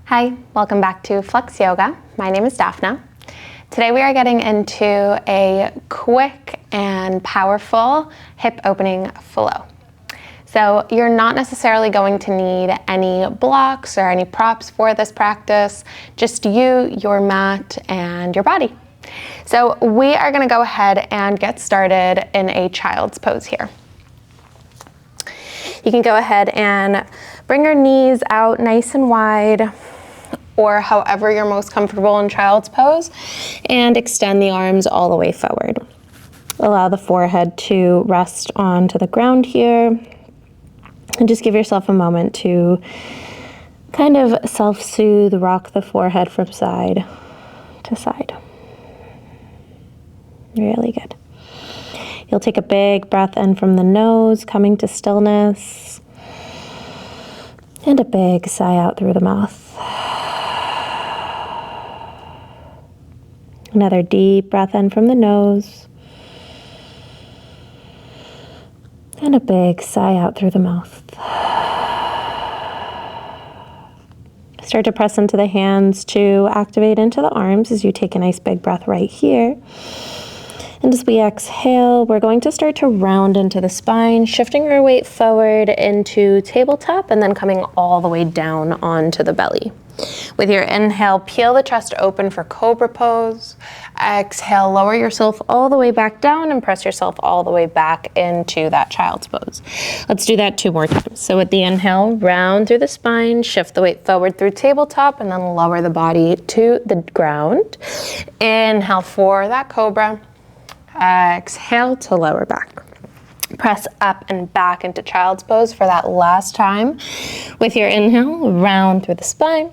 Hi, welcome back to Flex Yoga. My name is Daphna. Today we are getting into a quick and powerful hip opening flow. So you're not necessarily going to need any blocks or any props for this practice, just you, your mat, and your body. So we are going to go ahead and get started in a child's pose here. You can go ahead and bring your knees out nice and wide, or however you're most comfortable in child's pose, and extend the arms all the way forward. Allow the forehead to rest onto the ground here, and just give yourself a moment to kind of self-soothe, rock the forehead from side to side. Really good. You'll take a big breath in from the nose, coming to stillness, and a big sigh out through the mouth. Another deep breath in from the nose, and a big sigh out through the mouth. Start to press into the hands to activate into the arms as you take a nice big breath right here. And as we exhale, we're going to start to round into the spine, shifting our weight forward into tabletop and then coming all the way down onto the belly. With your inhale, peel the chest open for cobra pose. Exhale, lower yourself all the way back down and press yourself all the way back into that child's pose. Let's do that 2 more times. So with the inhale, round through the spine, shift the weight forward through tabletop, and then lower the body to the ground. Inhale for that cobra. Exhale to lower back. Press up and back into child's pose for that last time. With your inhale, round through the spine.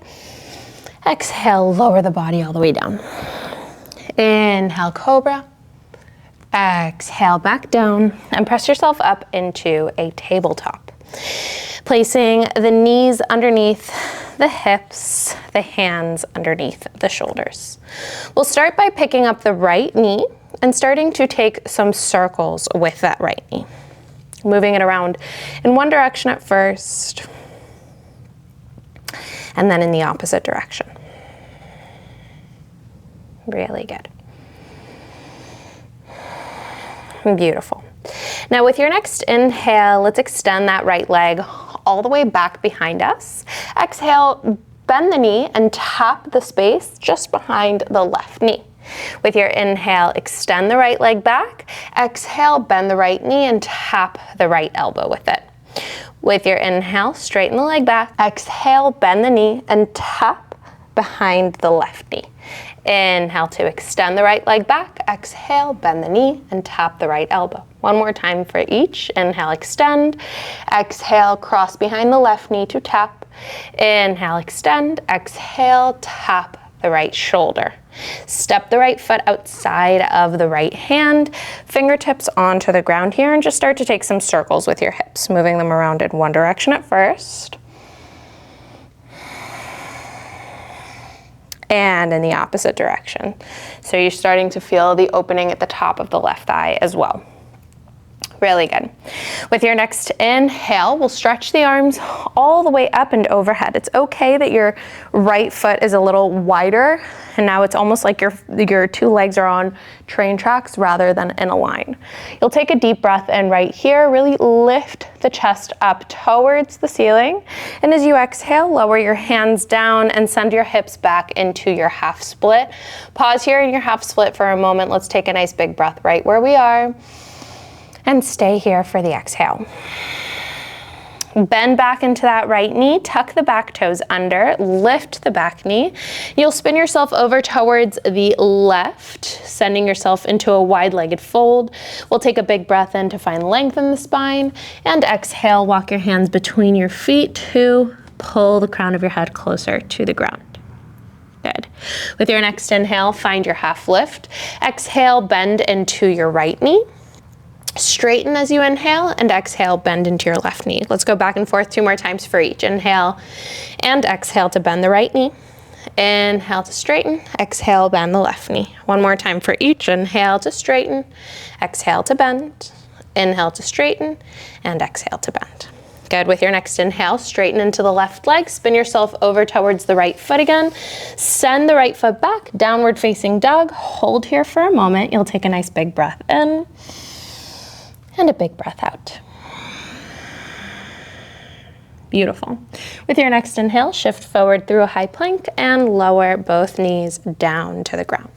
Exhale, lower the body all the way down. Inhale, cobra. Exhale, back down, and press yourself up into a tabletop. Placing the knees underneath the hips, the hands underneath the shoulders. We'll start by picking up the right knee and starting to take some circles with that right knee. Moving it around in one direction at first, and then in the opposite direction. Really good. Beautiful. Now with your next inhale, let's extend that right leg all the way back behind us. Exhale, bend the knee and tap the space just behind the left knee. With your inhale, extend the right leg back. Exhale, bend the right knee and tap the right elbow with it. With your inhale, straighten the leg back. Exhale, bend the knee and tap behind the left knee. Inhale to extend the right leg back. Exhale, bend the knee and tap the right elbow. One more time for each. Inhale, extend. Exhale, cross behind the left knee to tap. Inhale, extend. Exhale, tap the right shoulder. Step the right foot outside of the right hand, fingertips onto the ground here, and just start to take some circles with your hips, moving them around in one direction at first, and in the opposite direction. So you're starting to feel the opening at the top of the left thigh as well. Really good. With your next inhale, we'll stretch the arms all the way up and overhead. It's okay that your right foot is a little wider, and now it's almost like your 2 legs are on train tracks rather than in a line. You'll take a deep breath in right here, really lift the chest up towards the ceiling, and as you exhale, lower your hands down and send your hips back into your half split. Pause here in your half split for a moment. Let's take a nice big breath right where we are. And stay here for the exhale. Bend back into that right knee, tuck the back toes under, lift the back knee. You'll spin yourself over towards the left, sending yourself into a wide-legged fold. We'll take a big breath in to find length in the spine, and exhale, walk your hands between your feet to pull the crown of your head closer to the ground. Good. With your next inhale, find your half lift. Exhale, bend into your right knee. Straighten as you inhale, and exhale, bend into your left knee. Let's go back and forth 2 more times for each. Inhale and exhale to bend the right knee. Inhale to straighten, exhale, bend the left knee. One more time for each. Inhale to straighten, exhale to bend, inhale to straighten, and exhale to bend. Good. With your next inhale, straighten into the left leg, spin yourself over towards the right foot again. Send the right foot back, downward facing dog. Hold here for a moment. You'll take a nice big breath in and a big breath out. Beautiful. With your next inhale, shift forward through a high plank and lower both knees down to the ground.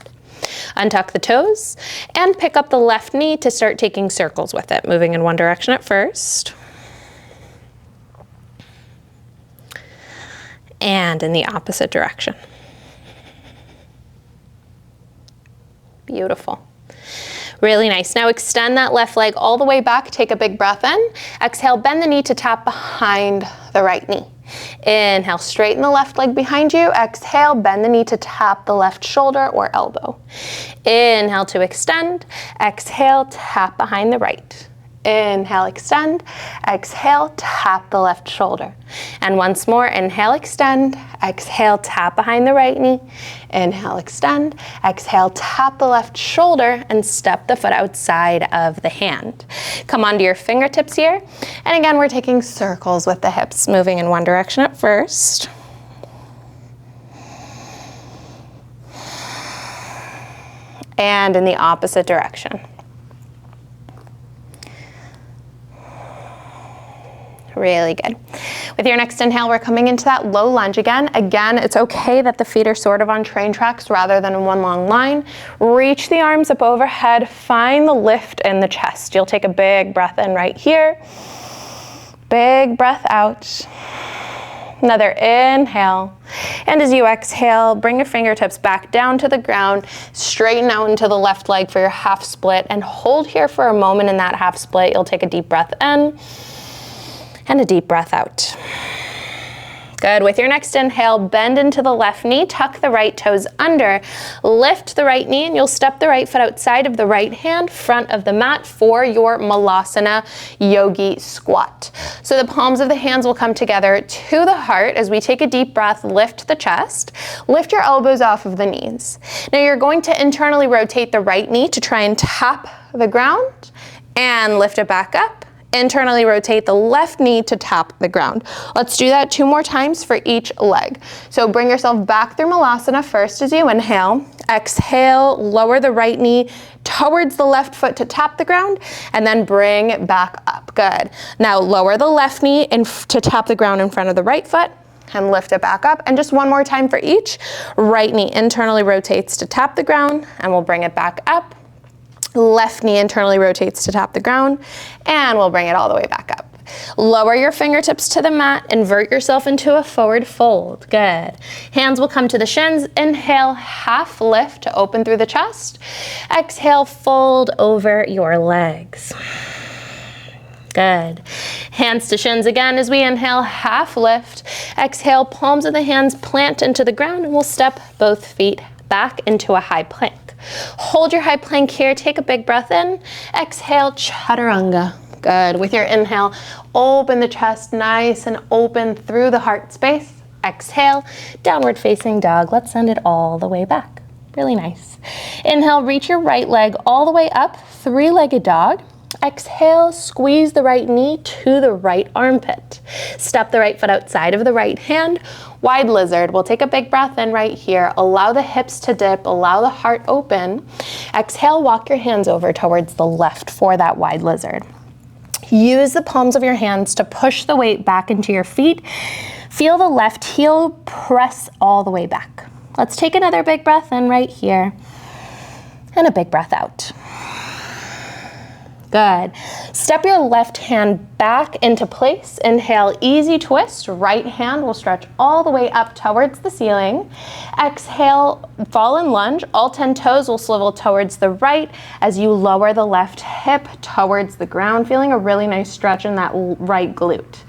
Untuck the toes and pick up the left knee to start taking circles with it, moving in one direction at first. And in the opposite direction. Beautiful. Really nice. Now extend that left leg all the way back. Take a big breath in. Exhale, bend the knee to tap behind the right knee. Inhale, straighten the left leg behind you. Exhale, bend the knee to tap the left shoulder or elbow. Inhale to extend. Exhale, tap behind the right. Inhale, extend. Exhale, tap the left shoulder. And once more, inhale, extend. Exhale, tap behind the right knee. Inhale, extend. Exhale, tap the left shoulder and step the foot outside of the hand. Come onto your fingertips here. And again, we're taking circles with the hips, moving in one direction at first. And in the opposite direction. Really good. With your next inhale, we're coming into that low lunge again. Again, it's okay that the feet are sort of on train tracks rather than in one long line. Reach the arms up overhead. Find the lift in the chest. You'll take a big breath in right here. Big breath out. Another inhale. And as you exhale, bring your fingertips back down to the ground. Straighten out into the left leg for your half split and hold here for a moment in that half split. You'll take a deep breath in. And a deep breath out. Good. With your next inhale, bend into the left knee, tuck the right toes under, lift the right knee, and you'll step the right foot outside of the right hand, front of the mat for your Malasana Yogi squat. So the palms of the hands will come together to the heart as we take a deep breath, lift the chest, lift your elbows off of the knees. Now you're going to internally rotate the right knee to try and tap the ground and lift it back up. Internally rotate the left knee to tap the ground. Let's do that 2 more times for each leg. So bring yourself back through Malasana first as you inhale. Exhale, lower the right knee towards the left foot to tap the ground, and then bring it back up. Good. Now lower the left knee to tap the ground in front of the right foot, and lift it back up. And just 1 more time for each. Right knee internally rotates to tap the ground, and we'll bring it back up. Left knee internally rotates to tap the ground, and we'll bring it all the way back up. Lower your fingertips to the mat, invert yourself into a forward fold. Good. Hands will come to the shins. Inhale, half lift to open through the chest. Exhale, fold over your legs. Good. Hands to shins again as we inhale, half lift. Exhale, palms of the hands plant into the ground, and we'll step both feet back into a high plank. Hold your high plank here, take a big breath in. Exhale, chaturanga. Good. With your inhale, open the chest nice and open through the heart space. Exhale, downward facing dog. Let's send it all the way back. Really nice. Inhale, reach your right leg all the way up, 3-legged dog. Exhale, squeeze the right knee to the right armpit. Step the right foot outside of the right hand. Wide lizard. We'll take a big breath in right here. Allow the hips to dip. Allow the heart open. Exhale, walk your hands over towards the left for that wide lizard. Use the palms of your hands to push the weight back into your feet. Feel the left heel press all the way back. Let's take another big breath in right here. And a big breath out. Good. Step your left hand back into place. Inhale, easy twist. Right hand will stretch all the way up towards the ceiling. Exhale, fall in lunge. All 10 toes will swivel towards the right as you lower the left hip towards the ground, feeling a really nice stretch in that right glute.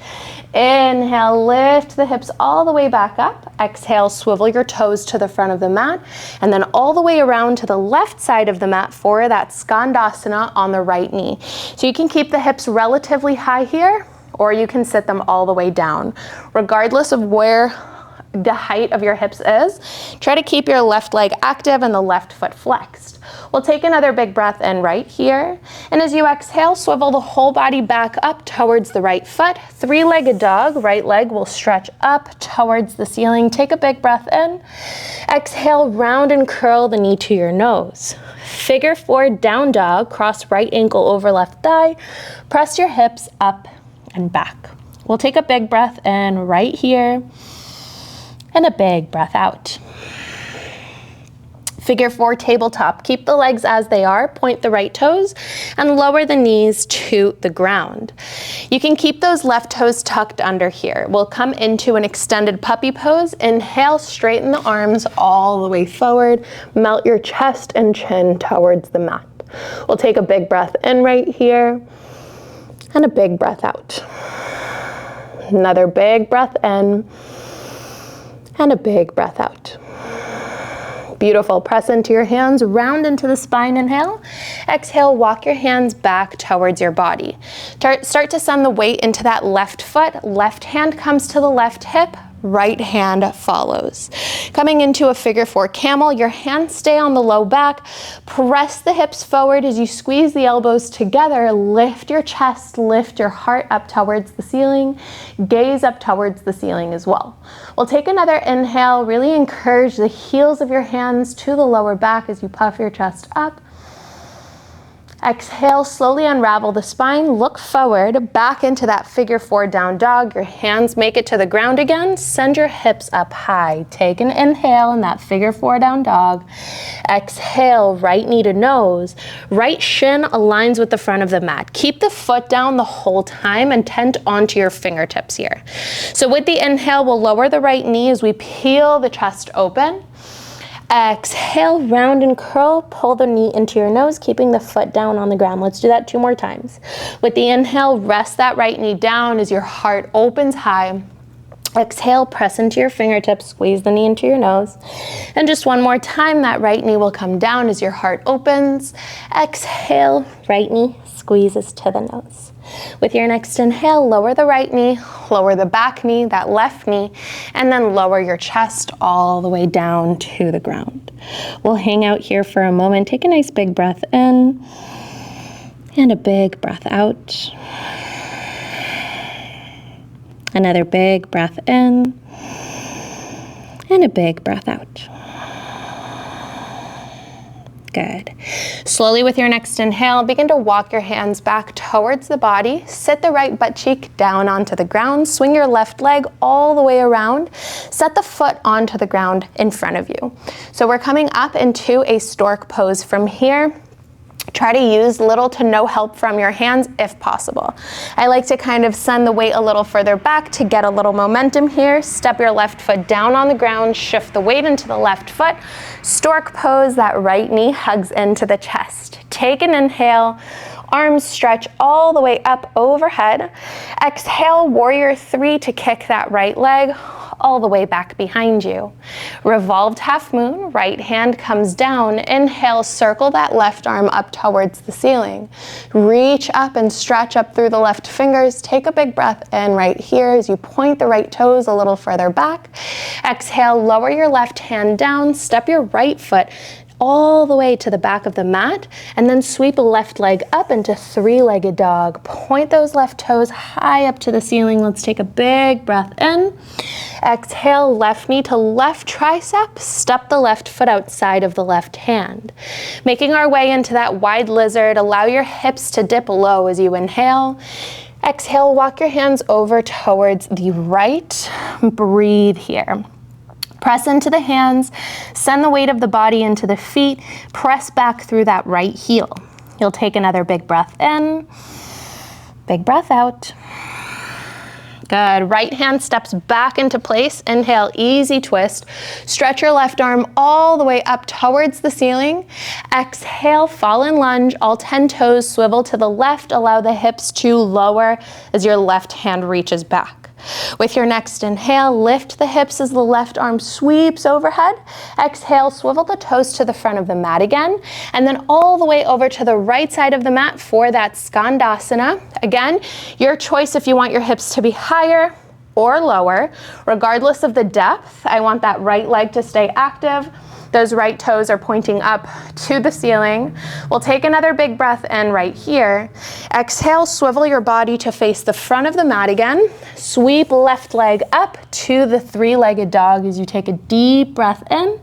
Inhale, lift the hips all the way back up. Exhale, swivel your toes to the front of the mat, and then all the way around to the left side of the mat for that Skandasana on the right knee. So you can keep the hips relatively high here, or you can sit them all the way down. Regardless of where the height of your hips is, try to keep your left leg active and the left foot flexed. We'll take another big breath in right here. And as you exhale, swivel the whole body back up towards the right foot. Three-legged dog, right leg will stretch up towards the ceiling. Take a big breath in. Exhale, round and curl the knee to your nose. Figure 4 down dog, cross right ankle over left thigh. Press your hips up and back. We'll take a big breath in right here and a big breath out. Figure 4 tabletop. Keep the legs as they are, point the right toes, and lower the knees to the ground. You can keep those left toes tucked under here. We'll come into an extended puppy pose. Inhale, straighten the arms all the way forward. Melt your chest and chin towards the mat. We'll take a big breath in right here, and a big breath out. Another big breath in, and a big breath out. Beautiful. Press into your hands, round into the spine, inhale. Exhale, walk your hands back towards your body. Start to send the weight into that left foot. Left hand comes to the left hip, right hand follows. Coming into a figure 4 camel, your hands stay on the low back. Press the hips forward as you squeeze the elbows together. Lift your chest, lift your heart up towards the ceiling. Gaze up towards the ceiling as well. We'll take another inhale. Really encourage the heels of your hands to the lower back as you puff your chest up. Exhale, slowly unravel the spine, look forward, back into that figure 4 down dog. Your hands make it to the ground again. Send your hips up high. Take an inhale in that figure 4 down dog. Exhale, right knee to nose. Right shin aligns with the front of the mat. Keep the foot down the whole time and tent onto your fingertips here. So with the inhale, we'll lower the right knee as we peel the chest open. Exhale, round and curl, pull the knee into your nose, keeping the foot down on the ground. Let's do that 2 more times. With the inhale, rest that right knee down as your heart opens high. Exhale, press into your fingertips, squeeze the knee into your nose. And just 1 more time, that right knee will come down as your heart opens. Exhale, right knee squeezes to the nose. With your next inhale, lower the right knee, lower the back knee, that left knee, and then lower your chest all the way down to the ground. We'll hang out here for a moment. Take a nice big breath in and a big breath out. Another big breath in and a big breath out. Good. Slowly with your next inhale, begin to walk your hands back towards the body. Sit the right butt cheek down onto the ground. Swing your left leg all the way around. Set the foot onto the ground in front of you. So we're coming up into a stork pose from here. Try to use little to no help from your hands if possible. I like to kind of send the weight a little further back to get a little momentum here. Step your left foot down on the ground, shift the weight into the left foot. Stork pose, that right knee hugs into the chest. Take an inhale, arms stretch all the way up overhead. Exhale, warrior 3 to kick that right leg all the way back behind you. Revolved half moon, right hand comes down. Inhale, circle that left arm up towards the ceiling. Reach up and stretch up through the left fingers. Take a big breath in right here as you point the right toes a little further back. Exhale, lower your left hand down, step your right foot all the way to the back of the mat, and then sweep a left leg up into 3-legged dog. Point those left toes high up to the ceiling. Let's take a big breath in. Exhale, left knee to left tricep. Step the left foot outside of the left hand. Making our way into that wide lizard, allow your hips to dip low as you inhale. Exhale, walk your hands over towards the right. Breathe here. Press into the hands, send the weight of the body into the feet, press back through that right heel. You'll take another big breath in, big breath out. Good. Right hand steps back into place. Inhale, easy twist. Stretch your left arm all the way up towards the ceiling. Exhale, fall in lunge. All 10 toes swivel to the left. Allow the hips to lower as your left hand reaches back. With your next inhale, lift the hips as the left arm sweeps overhead. Exhale, swivel the toes to the front of the mat again, and then all the way over to the right side of the mat for that Skandasana. Again, your choice if you want your hips to be higher or lower. Regardless of the depth, I want that right leg to stay active. Those right toes are pointing up to the ceiling. We'll take another big breath in right here. Exhale, swivel your body to face the front of the mat again. Sweep left leg up to the three-legged dog as you take a deep breath in.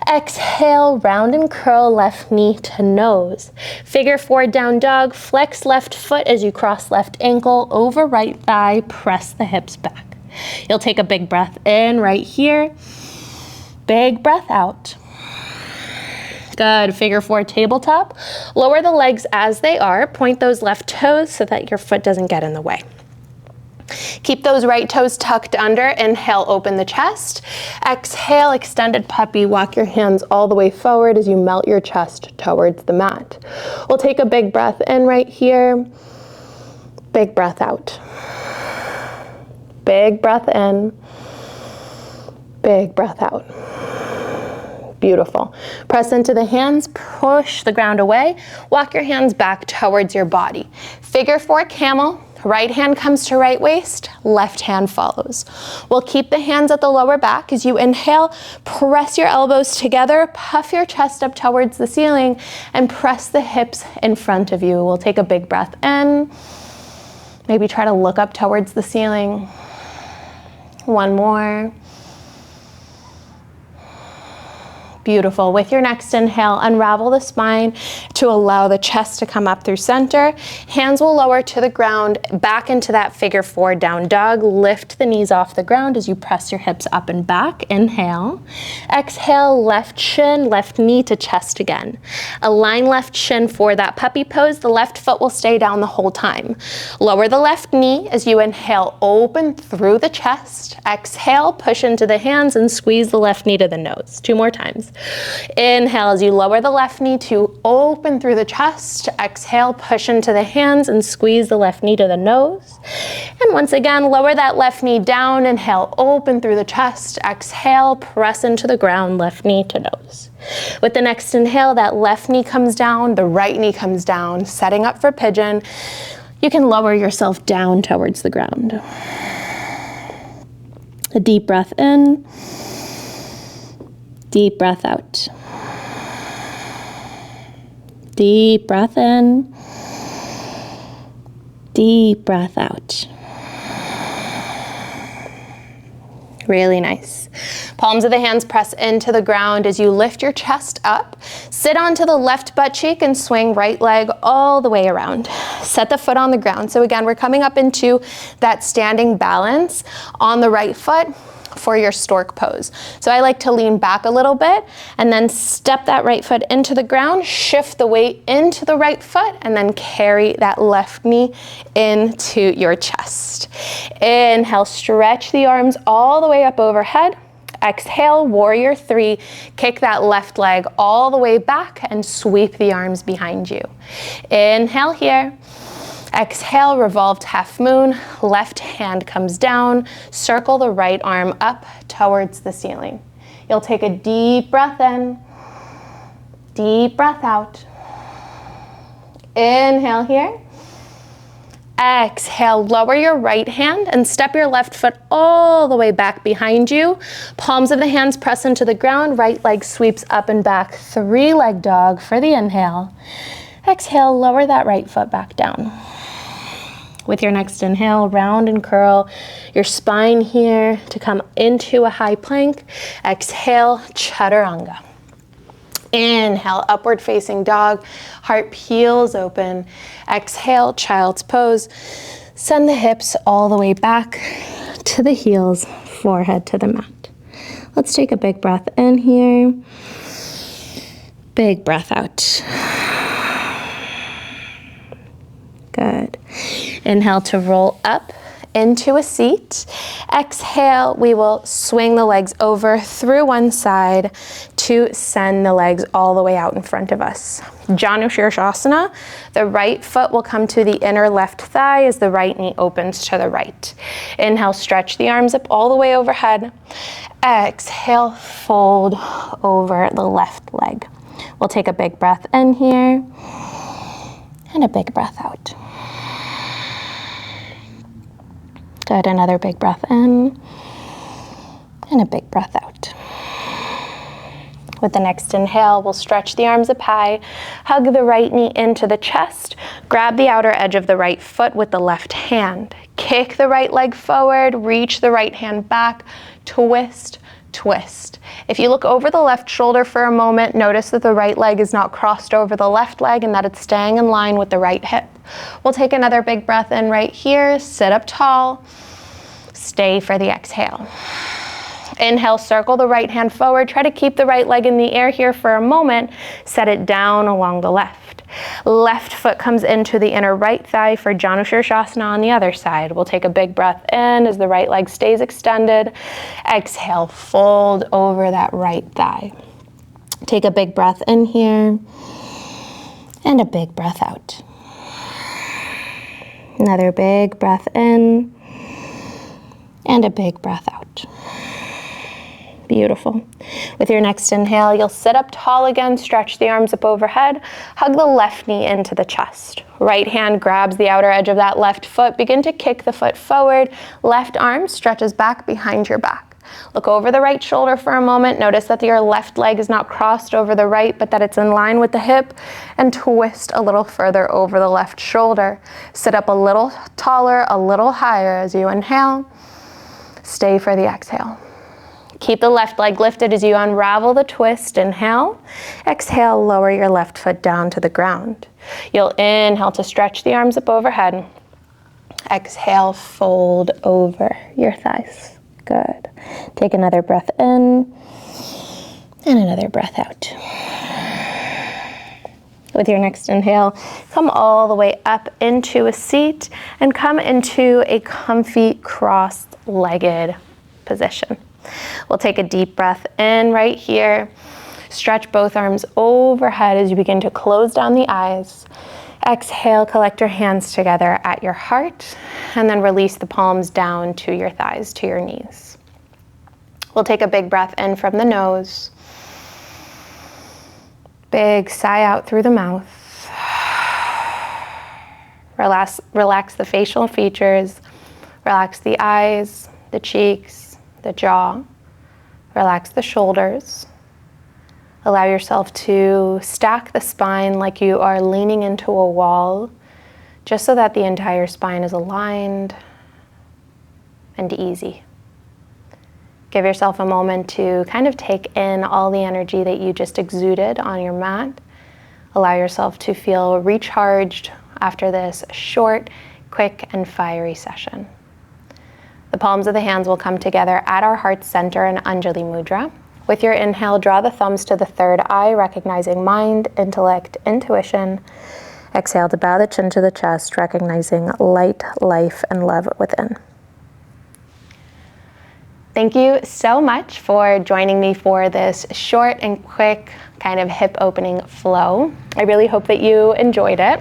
Exhale, round and curl left knee to nose. Figure 4 down dog, flex left foot as you cross left ankle over right thigh, press the hips back. You'll take a big breath in right here. Big breath out. Good. Figure 4 tabletop. Lower the legs as they are. Point those left toes so that your foot doesn't get in the way. Keep those right toes tucked under. Inhale, open the chest. Exhale, extended puppy. Walk your hands all the way forward as you melt your chest towards the mat. We'll take a big breath in right here. Big breath out. Big breath in. Big breath out. Beautiful. Press into the hands, push the ground away. Walk your hands back towards your body. Figure 4 camel. Right hand comes to right waist, left hand follows. We'll keep the hands at the lower back. As you inhale, press your elbows together, puff your chest up towards the ceiling, and press the hips in front of you. We'll take a big breath in. Maybe try to look up towards the ceiling. One more. Beautiful. With your next inhale, unravel the spine to allow the chest to come up through center. Hands will lower to the ground, back into that figure 4 down dog. Lift the knees off the ground as you press your hips up and back. Inhale. Exhale, left shin, left knee to chest again. Align left shin for that puppy pose. The left foot will stay down the whole time. Lower the left knee as you inhale, open through the chest. Exhale, push into the hands and squeeze the left knee to the nose. 2 more times. Inhale as you lower the left knee to open through the chest. Exhale, push into the hands and squeeze the left knee to the nose. And once again, lower that left knee down. Inhale, open through the chest. Exhale, press into the ground, left knee to nose. With the next inhale, that left knee comes down, the right knee comes down, setting up for pigeon. You can lower yourself down towards the ground. A deep breath in. Deep breath out. Deep breath in. Deep breath out. Really nice. Palms of the hands press into the ground as you lift your chest up. Sit onto the left butt cheek and swing right leg all the way around. Set the foot on the ground. So again, we're coming up into that standing balance on the right foot for your stork pose. So I like to lean back a little bit and then step that right foot into the ground, shift the weight into the right foot, and then carry that left knee into your chest. Inhale, stretch the arms all the way up overhead. Exhale, warrior 3. Kick that left leg all the way back and sweep the arms behind you. Inhale here. Exhale, revolved half moon, left hand comes down, circle the right arm up towards the ceiling. You'll take a deep breath in, deep breath out. Inhale here. Exhale, lower your right hand and step your left foot all the way back behind you. Palms of the hands press into the ground, right leg sweeps up and back, 3-leg dog for the inhale. Exhale, lower that right foot back down. With your next inhale, round and curl your spine here to come into a high plank. Exhale, chaturanga. Inhale, upward facing dog, heart peels open. Exhale, child's pose. Send the hips all the way back to the heels, forehead to the mat. Let's take a big breath in here. Big breath out. Good. Inhale to roll up into a seat. Exhale, we will swing the legs over through one side to send the legs all the way out in front of us. Janu Shirshasana. The right foot will come to the inner left thigh as the right knee opens to the right. Inhale, stretch the arms up all the way overhead. Exhale, fold over the left leg. We'll take a big breath in here and a big breath out. Good, another big breath in and a big breath out. With the next inhale, we'll stretch the arms up high, hug the right knee into the chest, grab the outer edge of the right foot with the left hand, kick the right leg forward, reach the right hand back, twist, twist. If you look over the left shoulder for a moment, notice that the right leg is not crossed over the left leg and that it's staying in line with the right hip. We'll take another big breath in right here, sit up tall, stay for the exhale. Inhale, circle the right hand forward. Try to keep the right leg in the air here for a moment. Set it down along the left. Left foot comes into the inner right thigh for Janushirshasana on the other side. We'll take a big breath in as the right leg stays extended. Exhale, fold over that right thigh. Take a big breath in here and a big breath out. Another big breath in and a big breath out. Beautiful. With your next inhale, you'll sit up tall again, stretch the arms up overhead, hug the left knee into the chest. Right hand grabs the outer edge of that left foot, begin to kick the foot forward, left arm stretches back behind your back. Look over the right shoulder for a moment, notice that your left leg is not crossed over the right, but that it's in line with the hip, and twist a little further over the left shoulder. Sit up a little taller, a little higher as you inhale, stay for the exhale. Keep the left leg lifted as you unravel the twist. Inhale. Exhale, lower your left foot down to the ground. You'll inhale to stretch the arms up overhead. Exhale, fold over your thighs. Good. Take another breath in and another breath out. With your next inhale, come all the way up into a seat and come into a comfy cross-legged position. We'll take a deep breath in right here. Stretch both arms overhead as you begin to close down the eyes. Exhale, collect your hands together at your heart, and then release the palms down to your thighs, to your knees. We'll take a big breath in from the nose. Big sigh out through the mouth. Relax the facial features. Relax the eyes, the cheeks, the jaw. Relax the shoulders. Allow yourself to stack the spine like you are leaning into a wall, just so that the entire spine is aligned and easy. Give yourself a moment to kind of take in all the energy that you just exuded on your mat. Allow yourself to feel recharged after this short, quick, and fiery session. The palms of the hands will come together at our heart center in Anjali Mudra. With your inhale, draw the thumbs to the third eye, recognizing mind, intellect, intuition. Exhale to bow the chin to the chest, recognizing light, life, and love within. Thank you so much for joining me for this short and quick kind of hip opening flow. I really hope that you enjoyed it.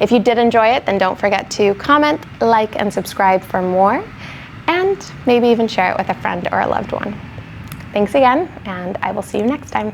If you did enjoy it, then don't forget to comment, like, and subscribe for more, and maybe even share it with a friend or a loved one. Thanks again, and I will see you next time.